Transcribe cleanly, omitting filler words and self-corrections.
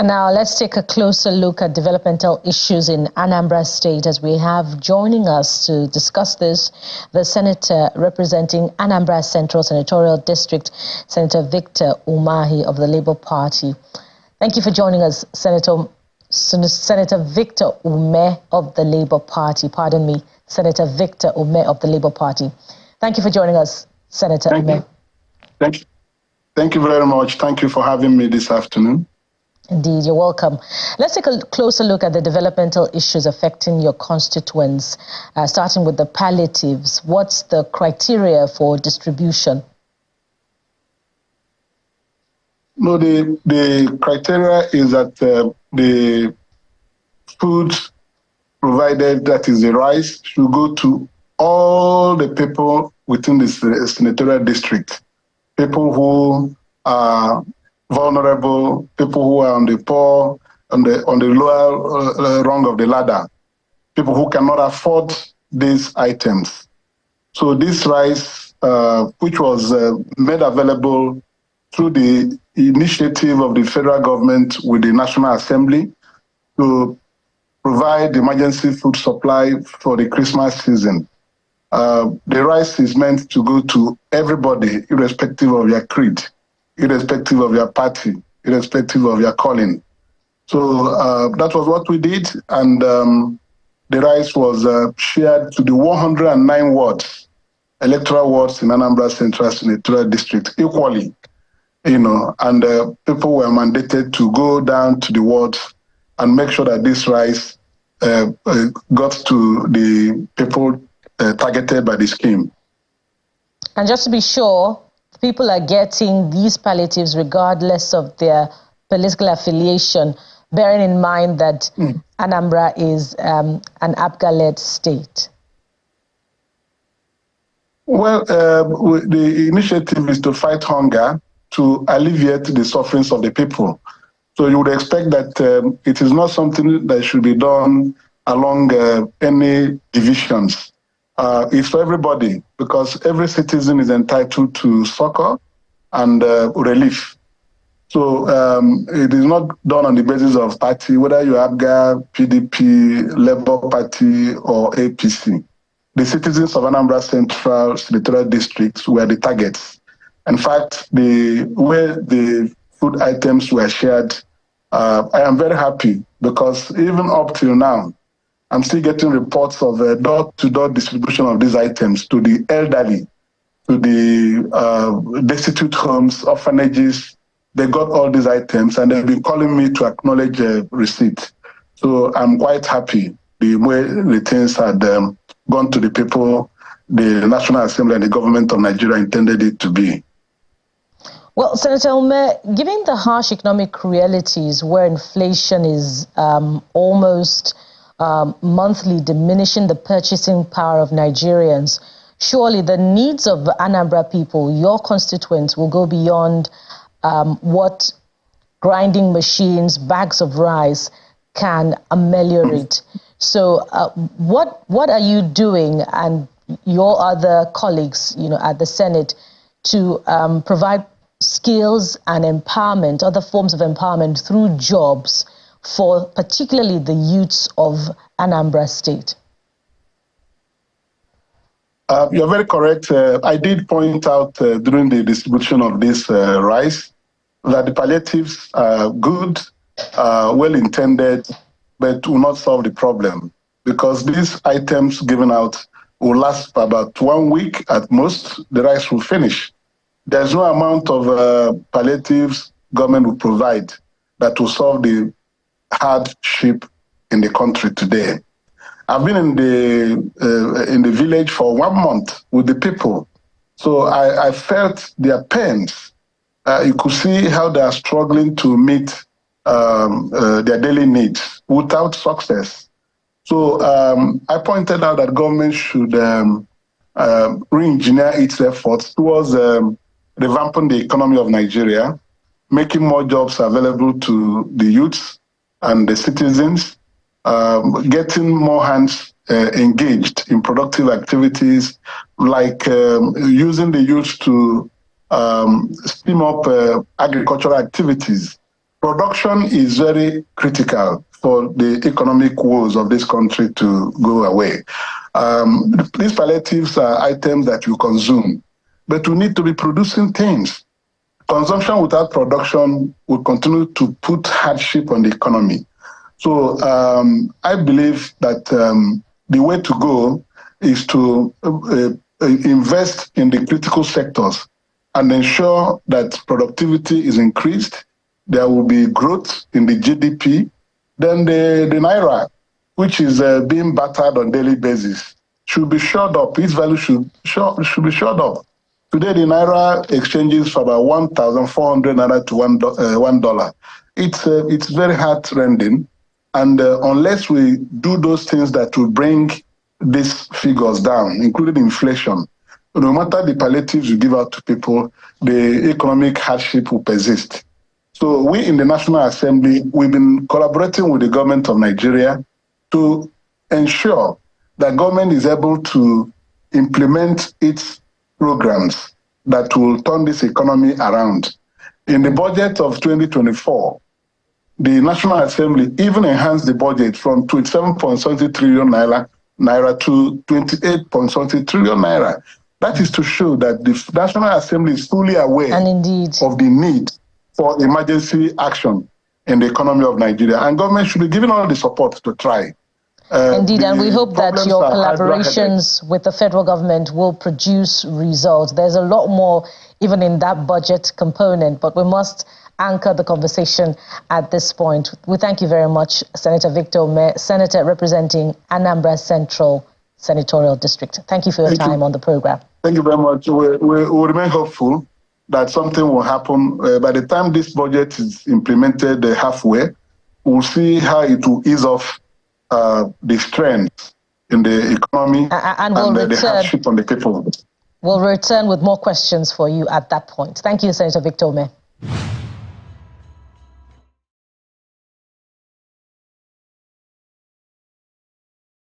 Now, let's take a closer look at developmental issues in Anambra State as we have joining us to discuss this the senator representing Anambra Central Senatorial District, Senator Victor Umeh of the Labour Party. Thank you for joining us, Senator Victor Umeh of the Labour Party. Pardon me, Senator Victor Umeh of the Labour Party. Thank you for joining us, Senator Umeh. Thank you very much. Thank you for having me this afternoon. Indeed, you're welcome. Let's take a closer look at the developmental issues affecting your constituents, starting with the palliatives. What's the criteria for distribution? No, the criteria is that the food provided, that is the rice, should go to all the people within the senatorial district, people who are vulnerable, people who are on the poor, on the lower rung of the ladder, people who cannot afford these items. So this rice, which was made available through the initiative of the federal government with the National Assembly to provide emergency food supply for the Christmas season. The rice is meant to go to everybody, irrespective of your creed, irrespective of your party, irrespective of your calling. So that was what we did, and the rice was shared to the 109 wards, electoral wards in Anambra Central Senatorial District equally, and people were mandated to go down to the wards and make sure that this rice got to the people targeted by the scheme. And just to be sure, people are getting these palliatives regardless of their political affiliation, bearing in mind that Anambra is an APGA-led state. Well, the initiative is to fight hunger, to alleviate the sufferings of the people. So you would expect that it is not something that should be done along any divisions. It's for everybody, because every citizen is entitled to succor and relief. So it is not done on the basis of party, whether you have APGA, PDP, Labour Party, or APC. The citizens of Anambra Central Senatorial Districts were the targets. In fact, the way the food items were shared, I am very happy, because even up till now, I'm still getting reports of door-to-door distribution of these items to the elderly, to the destitute homes, orphanages. They got all these items, and they've been calling me to acknowledge receipt. So I'm quite happy the way the things had gone to the people the National Assembly and the government of Nigeria intended it to be. Well, Senator Umeh, given the harsh economic realities where inflation is almost monthly diminishing the purchasing power of Nigerians, surely the needs of Anambra people, your constituents, will go beyond what grinding machines, bags of rice can ameliorate. So what are you doing, and your other colleagues, at the Senate, to provide skills and empowerment, other forms of empowerment through jobs for particularly the youths of Anambra State? You're very correct. I did point out during the distribution of this rice that the palliatives are good, well-intended, but will not solve the problem, because these items given out will last for about 1 week at most. The rice will finish. There's no amount of palliatives government will provide that will solve the hardship in the country today. I've been in the village for 1 month with the people, so I felt their pains. You could see how they are struggling to meet their daily needs without success. So I pointed out that government should re-engineer its efforts towards revamping the economy of Nigeria, making more jobs available to the youths and the citizens, getting more hands engaged in productive activities, like using the youth to steam up agricultural activities, production is very critical for the economic woes of this country to go away. These palliatives are items that you consume, but we need to be producing things. Consumption without production will continue to put hardship on the economy. So I believe that the way to go is to invest in the critical sectors and ensure that productivity is increased. There will be growth in the GDP. Then the Naira, which is being battered on a daily basis, should be shored up. Its value should be shored up. Today, the Naira exchanges for about 1,400 Naira to $1. It's very heart-rending. And unless we do those things that will bring these figures down, including inflation, no matter the palliatives you give out to people, the economic hardship will persist. So we in the National Assembly, we've been collaborating with the government of Nigeria to ensure that government is able to implement its programs that will turn this economy around. In the budget of 2024, the National Assembly even enhanced the budget from 27.70 trillion naira to 28.70 trillion naira. That is to show that the National Assembly is fully aware of the need for emergency action in the economy of Nigeria. And government should be given all the support to try. Indeed, and we hope that your collaborations with the federal government will produce results. There's a lot more even in that budget component, but we must anchor the conversation at this point. We thank you very much, Senator Victor Umeh, Senator representing Anambra Central Senatorial District. Thank you for your time on the program. Thank you very much. We remain hopeful that something will happen. By the time this budget is implemented halfway, we'll see how it will ease off the strength in the economy and the hardship on the people. We'll return with more questions for you at that point. Thank you, Senator Victor Umeh.